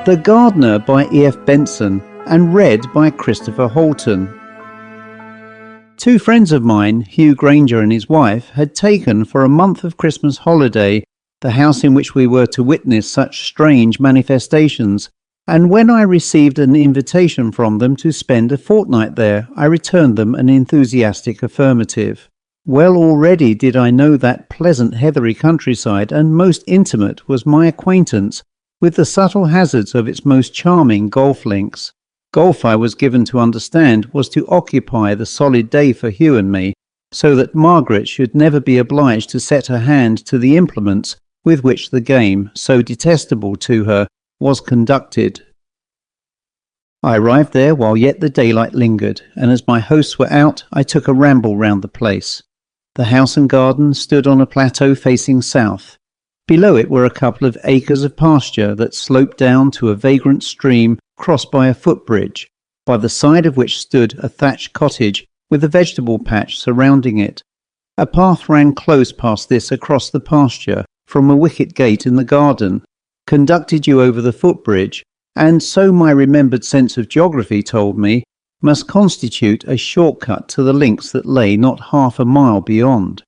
The Gardener by E.F.Benson and read by Christopher Halton. Two friends of mine, Hugh Grainger and his wife, had taken for a month of Christmas holiday the house in which we were to witness such strange manifestations, and when I received an invitation from them to spend a fortnight there, I returned them an enthusiastic affirmative. Well already did I know that pleasant heathery countryside, and most intimate was my acquaintance with the subtle hazards of its most charming golf links. Golf, I was given to understand, was to occupy the solid day for Hugh and me, so that Margaret should never be obliged to set her hand to the implements with which the game, so detestable to her, was conducted. I arrived there while yet the daylight lingered, and as my hosts were out, I took a ramble round the place. The house and garden stood on a plateau facing south. Below it were a couple of acres of pasture that sloped down to a vagrant stream crossed by a footbridge, by the side of which stood a thatched cottage with a vegetable patch surrounding it. A path ran close past this across the pasture from a wicket gate in the garden, conducted you over the footbridge, and so my remembered sense of geography told me, must constitute a shortcut to the links that lay not half a mile beyond.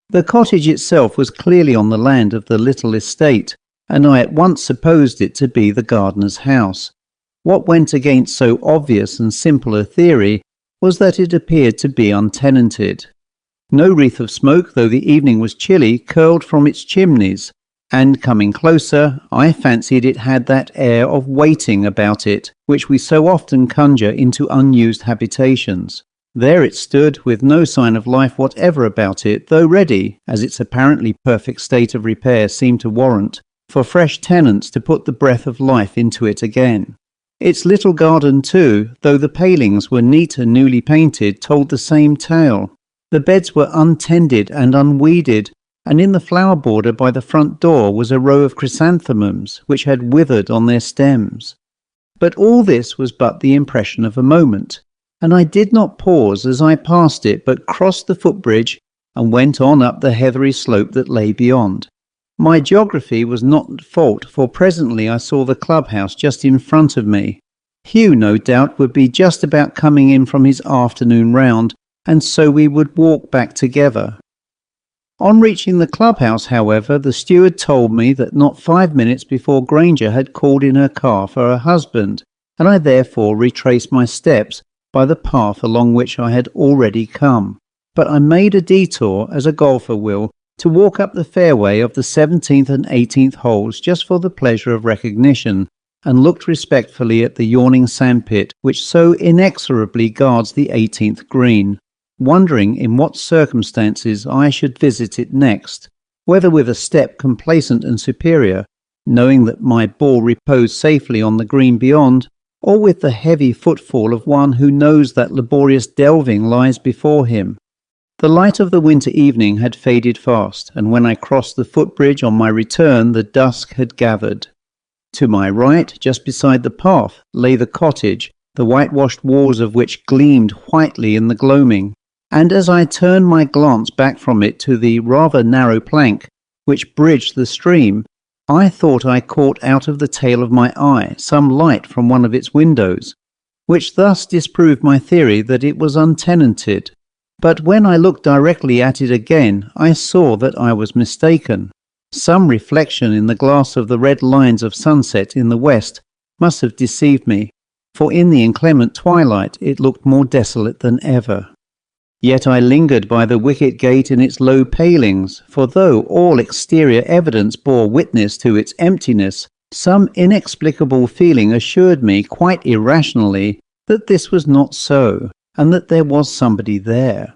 The cottage itself was clearly on the land of the little estate, and I at once supposed it to be the gardener's house. What went against so obvious and simple a theory was that it appeared to be untenanted. No wreath of smoke, though the evening was chilly, curled from its chimneys, and coming closer, I fancied it had that air of waiting about it which we so often conjure into unused habitations. There it stood, with no sign of life whatever about it, though ready, as its apparently perfect state of repair seemed to warrant, for fresh tenants to put the breath of life into it again. Its little garden too, though the palings were neat and newly painted, told the same tale. The beds were untended and unweeded, and in the flower border by the front door was a row of chrysanthemums which had withered on their stems. But all this was but the impression of a moment, and I did not pause as I passed it, but crossed the footbridge and went on up the heathery slope that lay beyond. My geography was not at fault, for presently I saw the clubhouse just in front of me. Hugh, no doubt, would be just about coming in from his afternoon round, and so we would walk back together. On reaching the clubhouse, however, the steward told me that not 5 minutes before Grainger had called in her car for her husband, and I therefore retraced my steps by the path along which I had already come. But I made a detour, as a golfer will, to walk up the fairway of the 17th and 18th holes just for the pleasure of recognition, and looked respectfully at the yawning sandpit which so inexorably guards the 18th green, wondering in what circumstances I should visit it next, whether with a step complacent and superior, knowing that my ball reposed safely on the green beyond, or with the heavy footfall of one who knows that laborious delving lies before him. The light of the winter evening had faded fast, and when I crossed the footbridge on my return, the dusk had gathered. To my right, just beside the path, lay the cottage, the whitewashed walls of which gleamed whitely in the gloaming, and as I turned my glance back from it to the rather narrow plank which bridged the stream, I thought I caught out of the tail of my eye some light from one of its windows, which thus disproved my theory that it was untenanted. But when I looked directly at it again, I saw that I was mistaken. Some reflection in the glass of the red lines of sunset in the west must have deceived me, for in the inclement twilight it looked more desolate than ever. Yet I lingered by the wicket gate in its low palings, for though all exterior evidence bore witness to its emptiness, some inexplicable feeling assured me quite irrationally that this was not so, and that there was somebody there.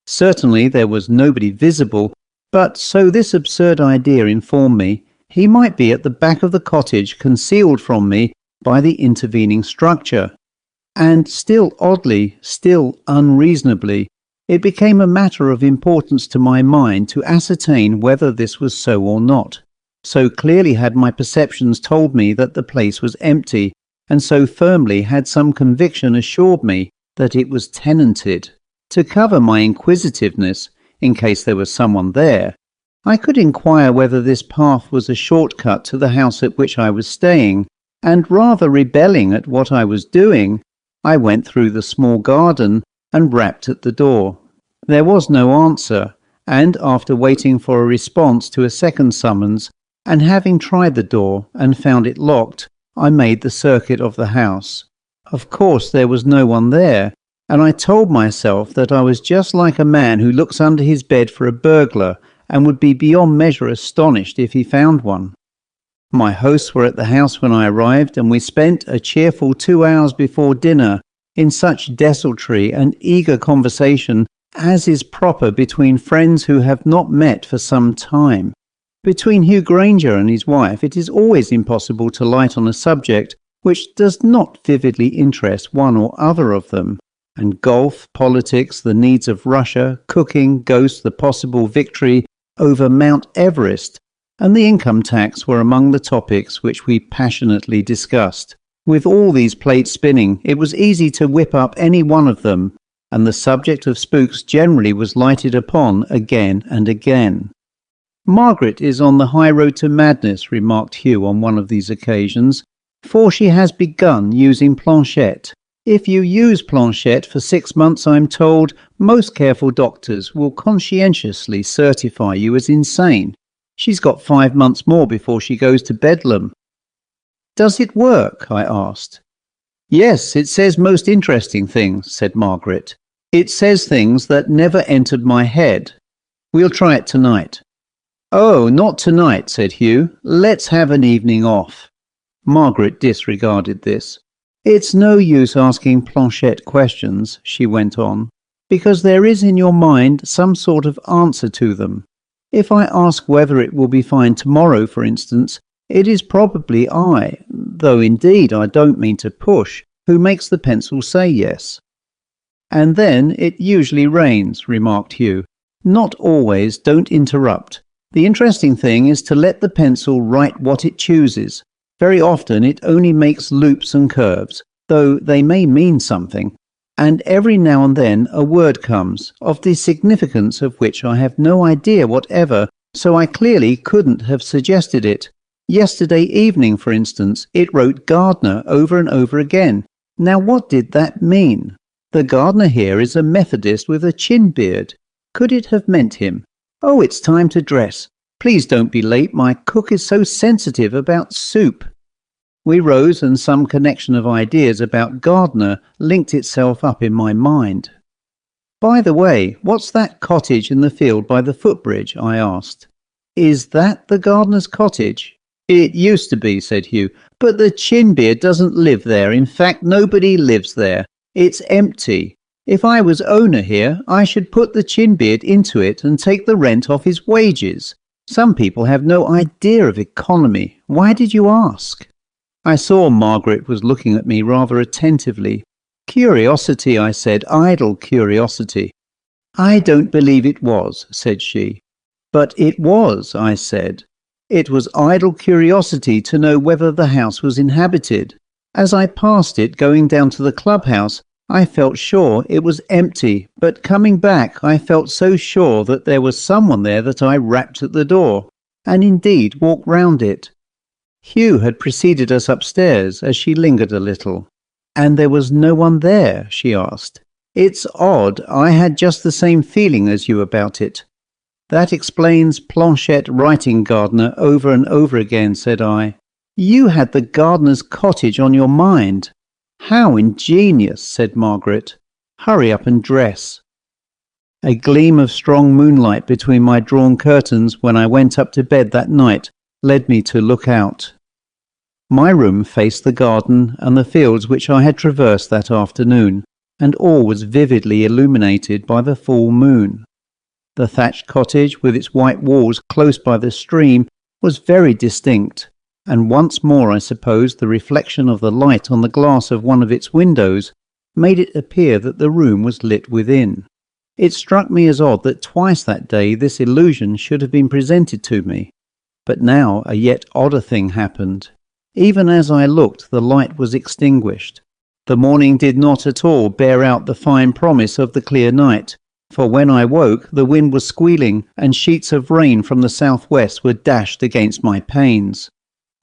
Certainly there was nobody visible, but so this absurd idea informed me, he might be at the back of the cottage, concealed from me by the intervening structure. And still oddly, still unreasonably, it became a matter of importance to my mind to ascertain whether this was so or not. So clearly had my perceptions told me that the place was empty, and so firmly had some conviction assured me that it was tenanted. To cover my inquisitiveness, in case there was someone there, I could inquire whether this path was a short cut to the house at which I was staying, and rather rebelling at what I was doing, I went through the small garden and rapped at the door. There was no answer, and after waiting for a response to a second summons, and having tried the door and found it locked, I made the circuit of the house. Of course there was no one there, and I told myself that I was just like a man who looks under his bed for a burglar and would be beyond measure astonished if he found one. My hosts were at the house when I arrived, and we spent a cheerful 2 hours before dinner in such desultory and eager conversation as is proper between friends who have not met for some time. Between Hugh Grainger and his wife, it is always impossible to light on a subject which does not vividly interest one or other of them, and golf, politics, the needs of Russia, cooking, ghosts, the possible victory over Mount Everest, and the income tax were among the topics which we passionately discussed. With all these plates spinning, it was easy to whip up any one of them, and the subject of spooks generally was lighted upon again and again. "Margaret is on the high road to madness," remarked Hugh on one of these occasions, "for she has begun using Planchette. If you use Planchette for 6 months, I'm told, most careful doctors will conscientiously certify you as insane. She's got 5 months more before she goes to Bedlam." "Does it work?" I asked. "Yes, it says most interesting things," said Margaret. "It says things that never entered my head. We'll try it tonight." "Oh, not tonight," said Hugh. "Let's have an evening off." Margaret disregarded this. "It's no use asking Planchette questions," she went on, "because there is in your mind some sort of answer to them. If I ask whether it will be fine tomorrow, for instance, it is probably I, though indeed I don't mean to push, who makes the pencil say yes." "And then it usually rains," remarked Hugh. "Not always, don't interrupt. The interesting thing is to let the pencil write what it chooses. Very often it only makes loops and curves, though they may mean something, and every now and then a word comes, of the significance of which I have no idea whatever, so I clearly couldn't have suggested it. Yesterday evening, for instance, it wrote gardener over and over again. Now what did that mean? The gardener here is a Methodist with a chin beard. Could it have meant him? Oh, it's time to dress. Please don't be late, my cook is so sensitive about soup." We rose, and some connection of ideas about gardener linked itself up in my mind. "By the way, what's that cottage in the field by the footbridge?" I asked. "Is that the gardener's cottage?" "It used to be," said Hugh, "but the chin-beard doesn't live there. In fact, nobody lives there. It's empty. If I was owner here, I should put the chin-beard into it and take the rent off his wages. Some people have no idea of economy. Why did you ask?" I saw Margaret was looking at me rather attentively. "Curiosity," I said, "idle curiosity." "I don't believe it was," said she. "But it was," I said. "It was idle curiosity to know whether the house was inhabited. As I passed it going down to the clubhouse, I felt sure it was empty, but coming back I felt so sure that there was someone there that I rapped at the door, and indeed walked round it." Hugh had preceded us upstairs as she lingered a little. "And there was no one there?" she asked. "It's odd, I had just the same feeling as you about it." "That explains Planchette writing gardener over and over again," said I. "You had the gardener's cottage on your mind." "How ingenious," said Margaret. "Hurry up and dress." A gleam of strong moonlight between my drawn curtains when I went up to bed that night led me to look out. My room faced the garden and the fields which I had traversed that afternoon, and all was vividly illuminated by the full moon. The thatched cottage, with its white walls close by the stream, was very distinct, and once more I suppose the reflection of the light on the glass of one of its windows made it appear that the room was lit within. It struck me as odd that twice that day this illusion should have been presented to me. But now a yet odder thing happened. Even as I looked, the light was extinguished. The morning did not at all bear out the fine promise of the clear night, for when I woke the wind was squealing and sheets of rain from the southwest were dashed against my panes.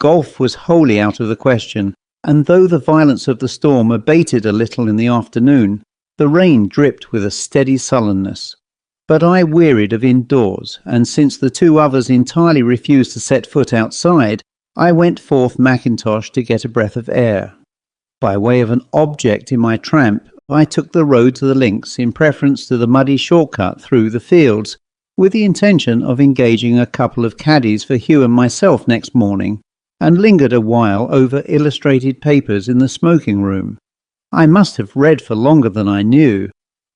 Golf was wholly out of the question, and though the violence of the storm abated a little in the afternoon, the rain dripped with a steady sullenness. But I wearied of indoors, and since the two others entirely refused to set foot outside, I went forth mackintosh to get a breath of air. By way of an object in my tramp, I took the road to the links in preference to the muddy shortcut through the fields, with the intention of engaging a couple of caddies for Hugh and myself next morning, and lingered a while over illustrated papers in the smoking room. I must have read for longer than I knew,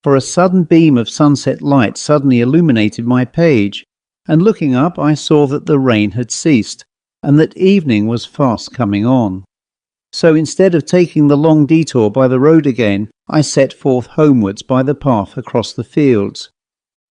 for a sudden beam of sunset light suddenly illuminated my page, and looking up I saw that the rain had ceased, and that evening was fast coming on. So instead of taking the long detour by the road again, I set forth homewards by the path across the fields.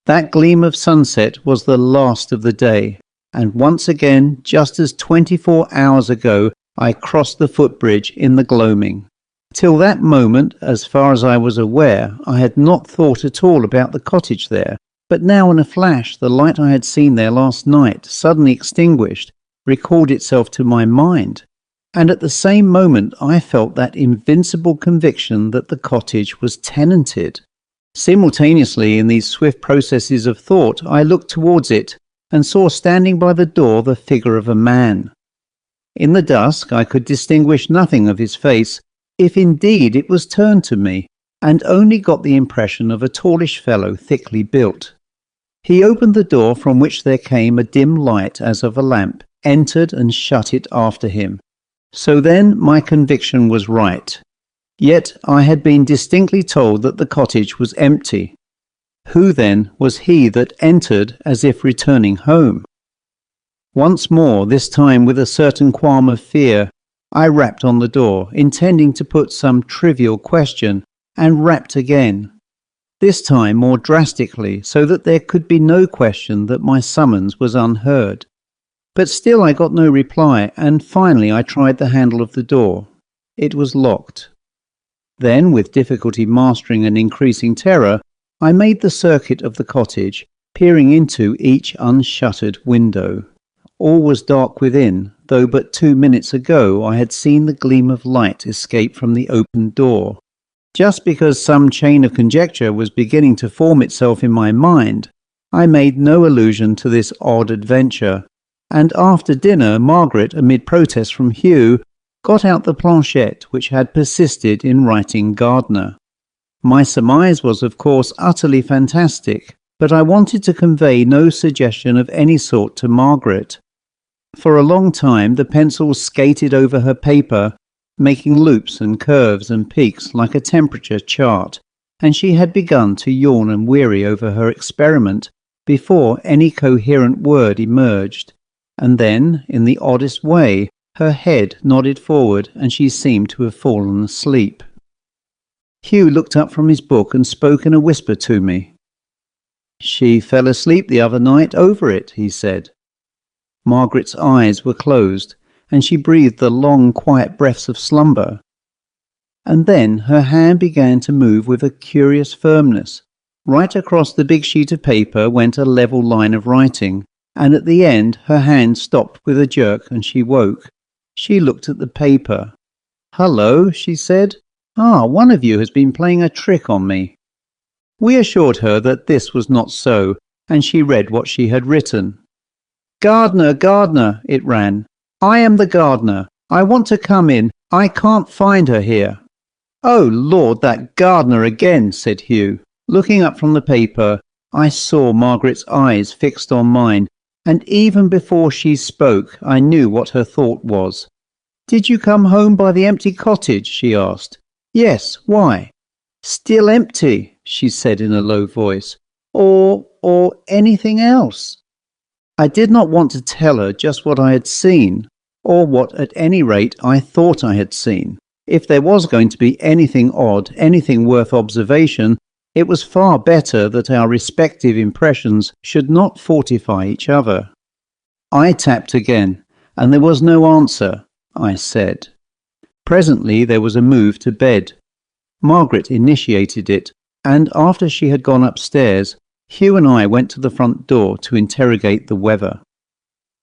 That gleam of sunset was the last of the day, and once again, just as 24 hours ago, I crossed the footbridge in the gloaming. Till that moment, as far as I was aware, I had not thought at all about the cottage there, but now in a flash the light I had seen there last night, suddenly extinguished, recalled itself to my mind, and at the same moment I felt that invincible conviction that the cottage was tenanted. Simultaneously, in these swift processes of thought, I looked towards it, and saw standing by the door the figure of a man. In the dusk I could distinguish nothing of his face, if indeed it was turned to me, and only got the impression of a tallish fellow thickly built. He opened the door, from which there came a dim light as of a lamp, entered and shut it after him. So then my conviction was right. Yet I had been distinctly told that the cottage was empty. Who then was he that entered as if returning home? Once more, this time with a certain qualm of fear, I rapped on the door, intending to put some trivial question, and rapped again, this time more drastically, so that there could be no question that my summons was unheard. But still I got no reply, and finally I tried the handle of the door. It was locked. Then, with difficulty mastering an increasing terror, I made the circuit of the cottage, peering into each unshuttered window. All was dark within, though but 2 minutes ago I had seen the gleam of light escape from the opened door. Just because some chain of conjecture was beginning to form itself in my mind, I made no allusion to this odd adventure, and after dinner Margaret, amid protests from Hugh, got out the Planchette which had persisted in writing Gardner. My surmise was of course utterly fantastic, but I wanted to convey no suggestion of any sort to Margaret. For a long time the pencil skated over her paper, making loops and curves and peaks like a temperature chart, and she had begun to yawn and weary over her experiment before any coherent word emerged, and then, in the oddest way, her head nodded forward and she seemed to have fallen asleep. Hugh looked up from his book and spoke in a whisper to me. "She fell asleep the other night over it," he said. Margaret's eyes were closed, and she breathed the long, quiet breaths of slumber. And then her hand began to move with a curious firmness. Right across the big sheet of paper went a level line of writing, and at the end her hand stopped with a jerk and she woke. She looked at the paper. "Hullo," she said. "One of you has been playing a trick on me." We assured her that this was not so, and she read what she had written. "Gardener, gardener," it ran. "I am the gardener. I want to come in. I can't find her here." "Oh, Lord, that gardener again," said Hugh. Looking up from the paper, I saw Margaret's eyes fixed on mine, and even before she spoke, I knew what her thought was. "Did you come home by the empty cottage?" she asked. "Yes, why?" "Still empty," she said in a low voice. Or anything else?" I did not want to tell her just what I had seen, or what at any rate I thought I had seen. If there was going to be anything odd, anything worth observation, it was far better that our respective impressions should not fortify each other. I tapped again, and there was no answer, I said. Presently there was a move to bed. Margaret initiated it, and after she had gone upstairs, Hugh and I went to the front door to interrogate the weather.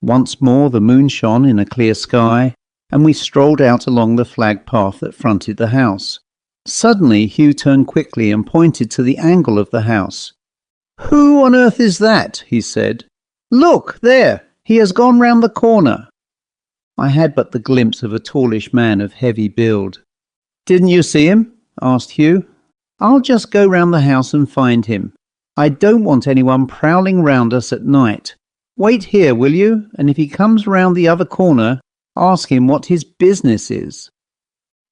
Once more the moon shone in a clear sky, and we strolled out along the flagged path that fronted the house. Suddenly Hugh turned quickly and pointed to the angle of the house. "Who on earth is that?" he said. "Look, there! He has gone round the corner." I had but the glimpse of a tallish man of heavy build. "Didn't you see him?" asked Hugh. "I'll just go round the house and find him. I don't want anyone prowling round us at night. Wait here, will you? And if he comes round the other corner, ask him what his business is."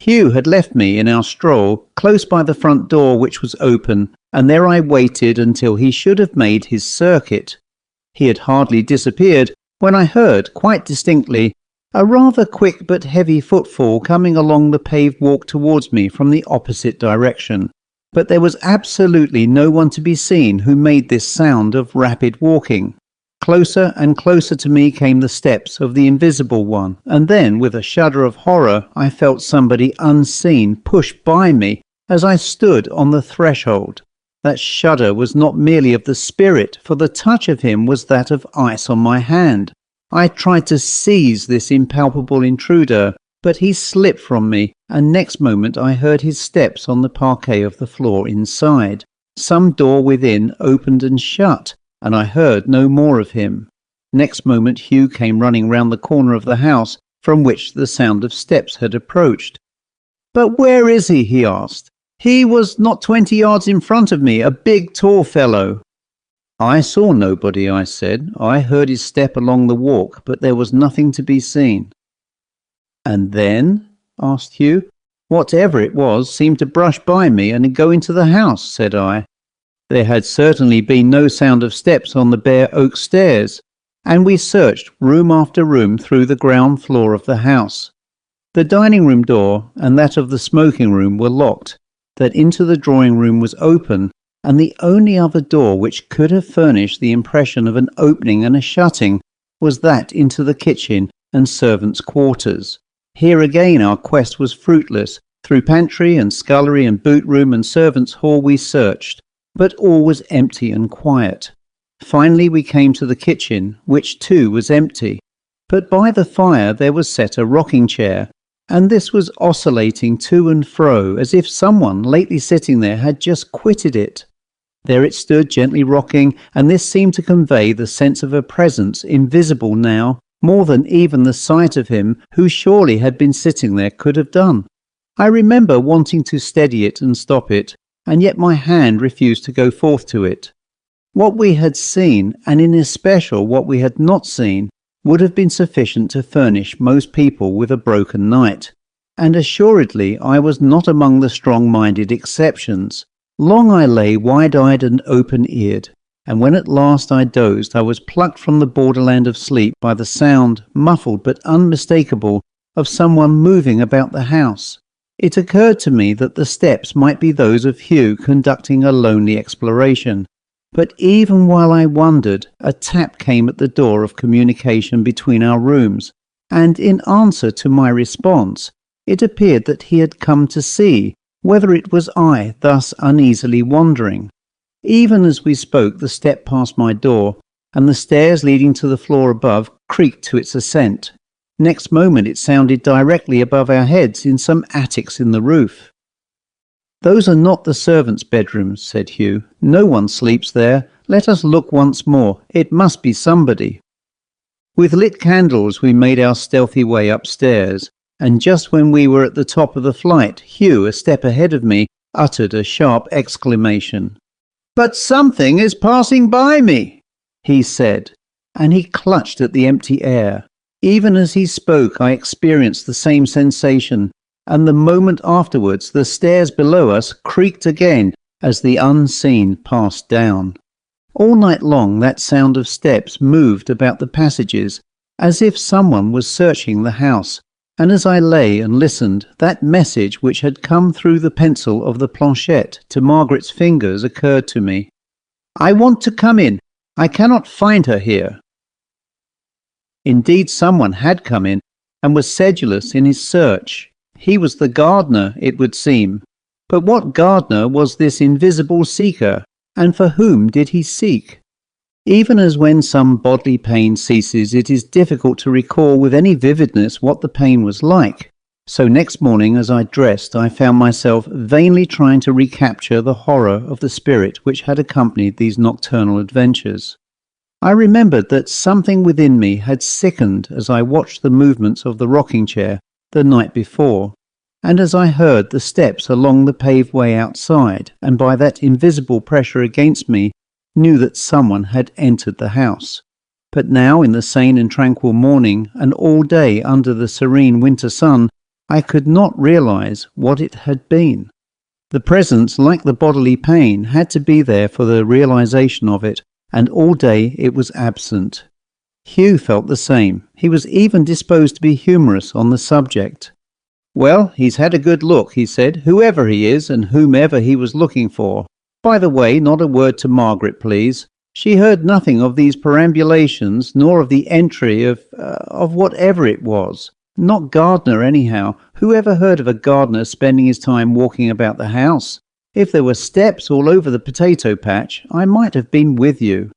Hugh had left me in our stroll close by the front door, which was open, and there I waited until he should have made his circuit. He had hardly disappeared when I heard, quite distinctly, a rather quick but heavy footfall coming along the paved walk towards me from the opposite direction. But there was absolutely no one to be seen who made this sound of rapid walking. Closer and closer to me came the steps of the invisible one, and then, with a shudder of horror, I felt somebody unseen push by me as I stood on the threshold. That shudder was not merely of the spirit, for the touch of him was that of ice on my hand. I tried to seize this impalpable intruder, but he slipped from me, and next moment I heard his steps on the parquet of the floor inside. Some door within opened and shut, and I heard no more of him. Next moment Hugh came running round the corner of the house from which the sound of steps had approached. "But where is he?" he asked. "He was not 20 yards in front of me, a big tall fellow." "I saw nobody," I said. "I heard his step along the walk, but there was nothing to be seen." "And then?" asked Hugh. "Whatever it was seemed to brush by me and go into the house," said I. There had certainly been no sound of steps on the bare oak stairs, and we searched room after room through the ground floor of the house. The dining room door and that of the smoking room were locked. That into the drawing room was open, and the only other door which could have furnished the impression of an opening and a shutting was that into the kitchen and servants' quarters. Here again our quest was fruitless. Through pantry and scullery and boot room and servants' hall we searched, but all was empty and quiet. Finally we came to the kitchen, which too was empty. But by the fire there was set a rocking chair, and this was oscillating to and fro as if someone lately sitting there had just quitted it. There it stood gently rocking, and this seemed to convey the sense of a presence invisible now, more than even the sight of him who surely had been sitting there could have done. I remember wanting to steady it and stop it, and yet my hand refused to go forth to it. What we had seen, and in especial what we had not seen, would have been sufficient to furnish most people with a broken night, and assuredly I was not among the strong-minded exceptions. Long I lay wide-eyed and open-eared, and when at last I dozed, I was plucked from the borderland of sleep by the sound, muffled but unmistakable, of someone moving about the house. It occurred to me that the steps might be those of Hugh conducting a lonely exploration, but even while I wondered, a tap came at the door of communication between our rooms, and in answer to my response, it appeared that he had come to see whether it was I thus uneasily wandering. Even as we spoke, the step passed my door, and the stairs leading to the floor above creaked to its ascent. Next moment it sounded directly above our heads in some attics in the roof. "Those are not the servants' bedrooms," said Hugh. "No one sleeps there. Let us look once more. It must be somebody." With lit candles we made our stealthy way upstairs, and just when we were at the top of the flight, Hugh, a step ahead of me, uttered a sharp exclamation. "But something is passing by me," he said, and he clutched at the empty air. Even as he spoke, I experienced the same sensation, and the moment afterwards the stairs below us creaked again as the unseen passed down. All night long that sound of steps moved about the passages, as if someone was searching the house, and as I lay and listened, that message which had come through the pencil of the Planchette to Margaret's fingers occurred to me. "I want to come in. I cannot find her here." Indeed, someone had come in, and was sedulous in his search. He was the gardener, it would seem. But what gardener was this invisible seeker, and for whom did he seek? Even as when some bodily pain ceases, it is difficult to recall with any vividness what the pain was like. So next morning, as I dressed, I found myself vainly trying to recapture the horror of the spirit which had accompanied these nocturnal adventures. I remembered that something within me had sickened as I watched the movements of the rocking chair the night before, and as I heard the steps along the paved way outside, and by that invisible pressure against me, knew that someone had entered the house. But now, in the sane and tranquil morning, and all day under the serene winter sun, I could not realize what it had been. The presence, like the bodily pain, had to be there for the realization of it, and all day it was absent. Hugh felt the same. He was even disposed to be humorous on the subject. "Well, he's had a good look," he said, "whoever he is and whomever he was looking for. By the way, not a word to Margaret, please. She heard nothing of these perambulations, nor of the entry of whatever it was. Not Gardner, anyhow. Who ever heard of a gardener spending his time walking about the house? If there were steps all over the potato patch, I might have been with you."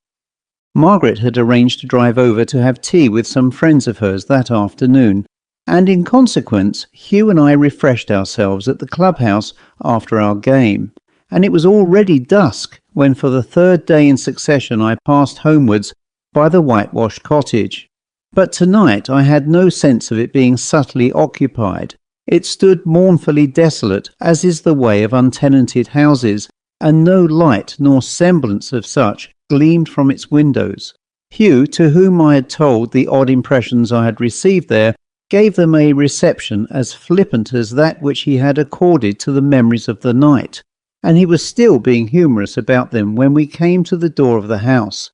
Margaret had arranged to drive over to have tea with some friends of hers that afternoon, and in consequence, Hugh and I refreshed ourselves at the clubhouse after our game, and it was already dusk when for the third day in succession I passed homewards by the whitewashed cottage. But tonight I had no sense of it being subtly occupied. It stood mournfully desolate, as is the way of untenanted houses, and no light nor semblance of such gleamed from its windows. Hugh, to whom I had told the odd impressions I had received there, gave them a reception as flippant as that which he had accorded to the memories of the night, and he was still being humorous about them when we came to the door of the house.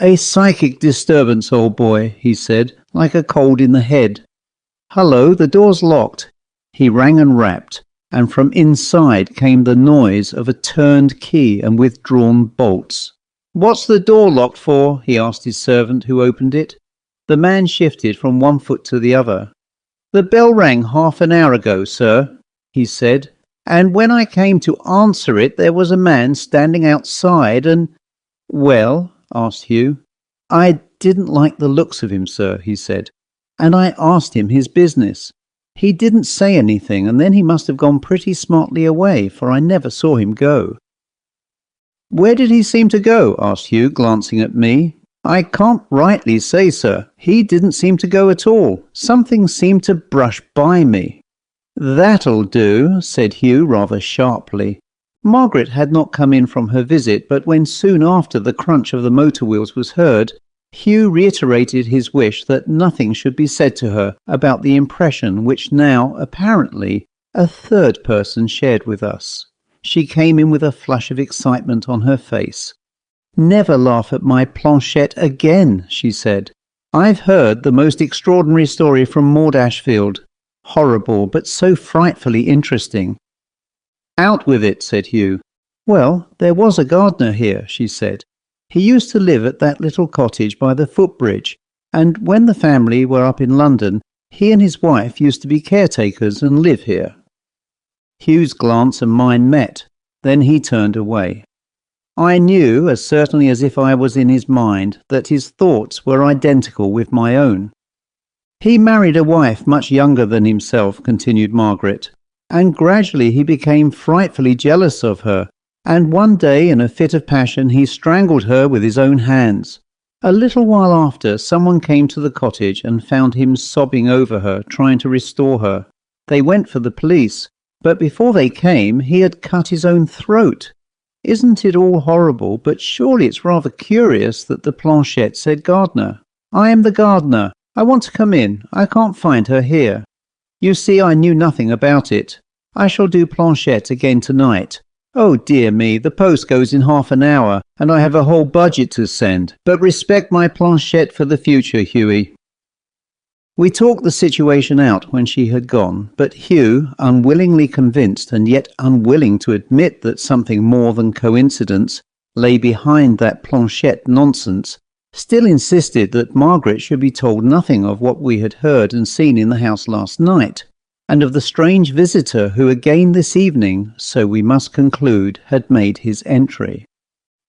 "A psychic disturbance, old boy," he said, "like a cold in the head. Hullo, the door's locked." He rang and rapped, and from inside came the noise of a turned key and withdrawn bolts. "What's the door locked for?" he asked his servant, who opened it. The man shifted from one foot to the other. "The bell rang half an hour ago, sir," he said, "and when I came to answer it there was a man standing outside and—" "Well?" asked Hugh. "I didn't like the looks of him, sir," he said, "and I asked him his business. He didn't say anything, and then he must have gone pretty smartly away, for I never saw him go." "Where did he seem to go?" asked Hugh, glancing at me. "I can't rightly say, sir. He didn't seem to go at all. Something seemed to brush by me." "That'll do," said Hugh rather sharply. Margaret had not come in from her visit, but when soon after the crunch of the motor wheels was heard, Hugh reiterated his wish that nothing should be said to her about the impression which now, apparently, a third person shared with us. She came in with a flush of excitement on her face. "Never laugh at my Planchette again," she said. "I've heard the most extraordinary story from Maud Ashfield. Horrible, but so frightfully interesting." "Out with it," said Hugh. "Well, there was a gardener here," she said. "He used to live at that little cottage by the footbridge, and when the family were up in London, he and his wife used to be caretakers and live here." Hugh's glance and mine met. Then he turned away. I knew, as certainly as if I was in his mind, that his thoughts were identical with my own. "He married a wife much younger than himself," continued Margaret, "and gradually he became frightfully jealous of her, and one day in a fit of passion he strangled her with his own hands. A little while after, someone came to the cottage and found him sobbing over her, trying to restore her. They went for the police, but before they came he had cut his own throat. Isn't it all horrible? But surely it's rather curious that the Planchette said gardener. I am the gardener. I want to come in. I can't find her here. You see, I knew nothing about it. I shall do Planchette again tonight. Oh dear me, the post goes in half an hour, and I have a whole budget to send. But respect my Planchette for the future, Hughie." We talked the situation out when she had gone, but Hugh, unwillingly convinced and yet unwilling to admit that something more than coincidence lay behind that Planchette nonsense, still insisted that Margaret should be told nothing of what we had heard and seen in the house last night, and of the strange visitor who again this evening, so we must conclude, had made his entry.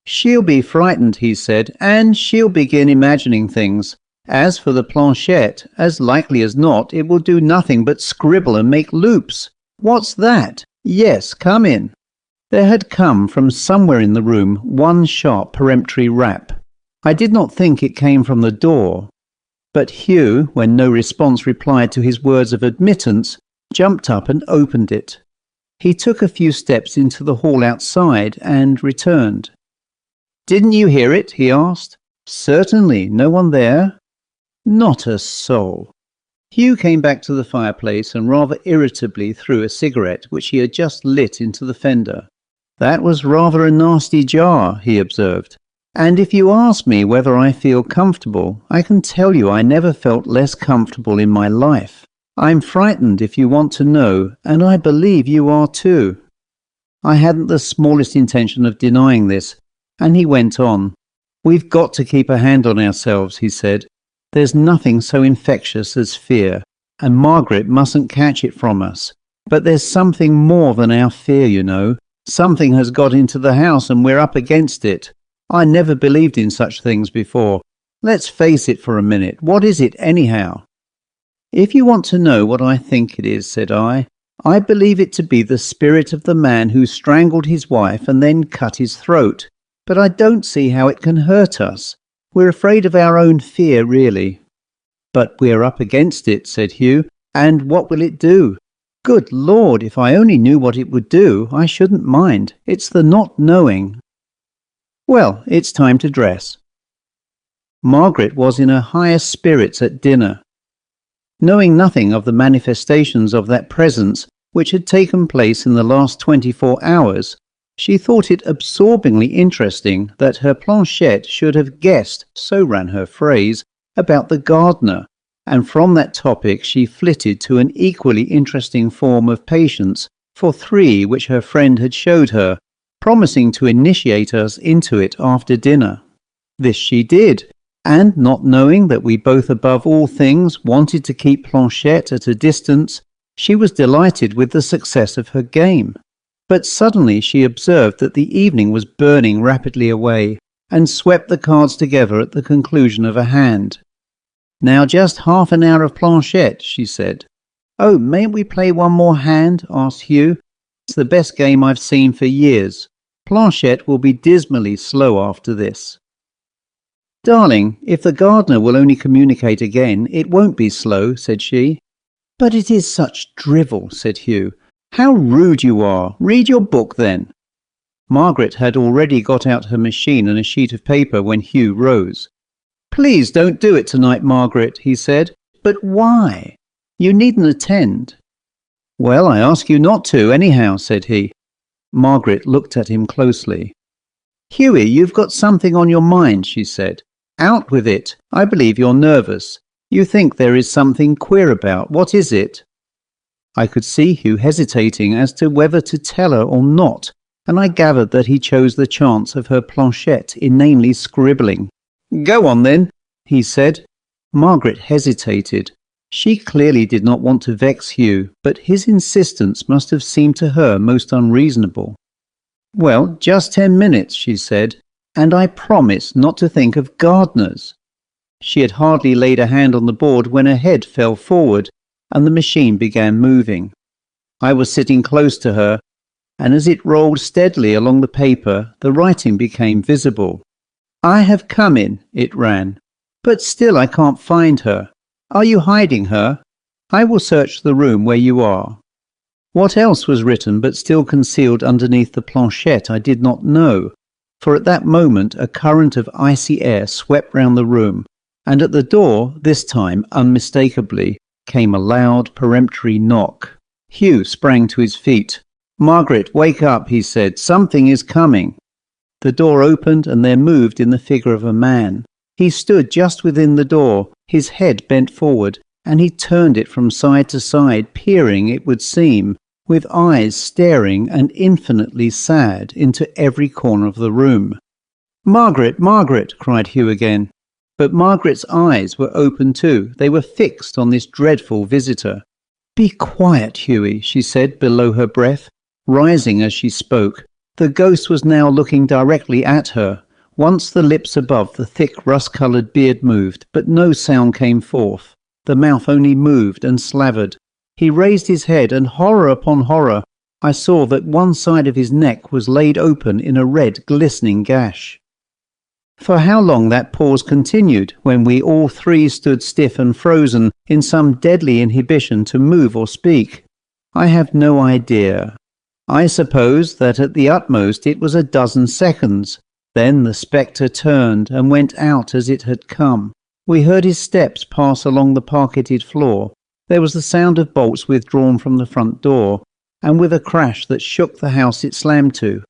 "She'll be frightened," he said, "and she'll begin imagining things. As for the planchette, as likely as not it will do nothing but scribble and make loops. What's that? Yes, come in." There had come from somewhere in the room one sharp peremptory rap. I did not think it came from the door. But Hugh, when no response replied to his words of admittance, jumped up and opened it. He took a few steps into the hall outside and returned. "Didn't you hear it?" he asked. "Certainly. No one there?" "Not a soul." Hugh came back to the fireplace and rather irritably threw a cigarette which he had just lit into the fender. "That was rather a nasty jar," he observed. "And if you ask me whether I feel comfortable, I can tell you I never felt less comfortable in my life. I'm frightened, if you want to know, and I believe you are too." I hadn't the smallest intention of denying this, and he went on. "We've got to keep a hand on ourselves," he said. "There's nothing so infectious as fear, and Margaret mustn't catch it from us. But there's something more than our fear, you know. Something has got into the house and we're up against it. I never believed in such things before. Let's face it for a minute. What is it, anyhow?" "If you want to know what I think it is," said I believe it to be the spirit of the man who strangled his wife and then cut his throat. But I don't see how it can hurt us. We're afraid of our own fear, really." "But we're up against it," said Hugh, "and what will it do?" "Good Lord, if I only knew what it would do, I shouldn't mind. It's the not knowing." Well, it's time to dress. Margaret was in her highest spirits at dinner. Knowing nothing of the manifestations of that presence which had taken place in the last 24 hours, she thought it absorbingly interesting that her planchette should have guessed, so ran her phrase, about the gardener, and from that topic she flitted to an equally interesting form of patience for 3 which her friend had showed her, promising to initiate us into it after dinner. This she did, and not knowing that we both above all things wanted to keep Planchette at a distance, she was delighted with the success of her game. But suddenly she observed that the evening was burning rapidly away, and swept the cards together at the conclusion of a hand. "Now just half an hour of Planchette," she said. "Oh, mayn't we play one more hand?" asked Hugh. "It's the best game I've seen for years. Planchette will be dismally slow after this." "Darling, if the gardener will only communicate again, it won't be slow," said she. "But it is such drivel," said Hugh. "How rude you are! Read your book, then." Margaret had already got out her machine and a sheet of paper when Hugh rose. "Please don't do it tonight, Margaret," he said. "But why? You needn't attend." "Well, I ask you not to, anyhow," said he. Margaret looked at him closely. "Hughie, you've got something on your mind," she said. "Out with it. I believe you're nervous. You think there is something queer about. What is it?" I could see Hugh hesitating as to whether to tell her or not, and I gathered that he chose the chance of her planchette inanely scribbling. "Go on, then," he said. Margaret hesitated. She clearly did not want to vex Hugh, but his insistence must have seemed to her most unreasonable. "Well, just 10 minutes, she said, "and I promise not to think of gardeners." She had hardly laid a hand on the board when her head fell forward, and the machine began moving. I was sitting close to her, and as it rolled steadily along the paper, the writing became visible. "I have come in," it ran, "but still I can't find her. Are you hiding her? I will search the room where you are." What else was written but still concealed underneath the planchette I did not know, for at that moment a current of icy air swept round the room, and at the door, this time unmistakably, came a loud peremptory knock. Hugh sprang to his feet. "Margaret, wake up," he said. "Something is coming." The door opened and there moved in the figure of a man. He stood just within the door, his head bent forward, and he turned it from side to side, peering, it would seem, with eyes staring and infinitely sad into every corner of the room. "Margaret, Margaret!" cried Hugh again. But Margaret's eyes were open too. They were fixed on this dreadful visitor. "Be quiet, Hughie," she said below her breath, rising as she spoke. The ghost was now looking directly at her. Once the lips above the thick rust-coloured beard moved, but no sound came forth. The mouth only moved and slavered. He raised his head, and horror upon horror, I saw that one side of his neck was laid open in a red, glistening gash. For how long that pause continued, when we all three stood stiff and frozen in some deadly inhibition to move or speak, I have no idea. I suppose that at the utmost it was a dozen seconds. Then the spectre turned and went out as it had come. We heard his steps pass along the parqueted floor. There was the sound of bolts withdrawn from the front door, and with a crash that shook the house it slammed to.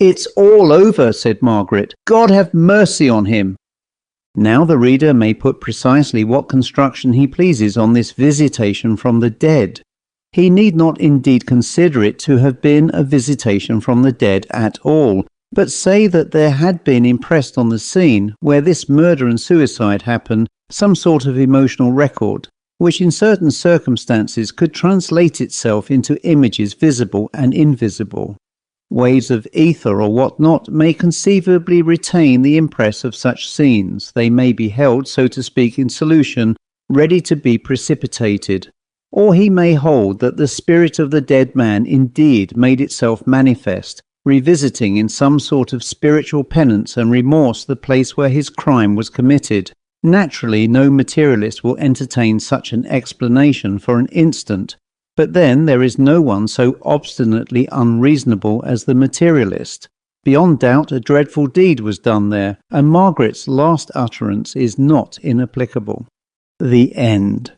"It's all over," said Margaret. "God have mercy on him." Now the reader may put precisely what construction he pleases on this visitation from the dead. He need not indeed consider it to have been a visitation from the dead at all, but say that there had been impressed on the scene where this murder and suicide happened some sort of emotional record, which in certain circumstances could translate itself into images visible and invisible. Waves of ether or what not may conceivably retain the impress of such scenes. They may be held, so to speak, in solution, ready to be precipitated. Or he may hold that the spirit of the dead man indeed made itself manifest, revisiting in some sort of spiritual penance and remorse the place where his crime was committed. Naturally, no materialist will entertain such an explanation for an instant, but then there is no one so obstinately unreasonable as the materialist. Beyond doubt, a dreadful deed was done there, and Margaret's last utterance is not inapplicable. The end.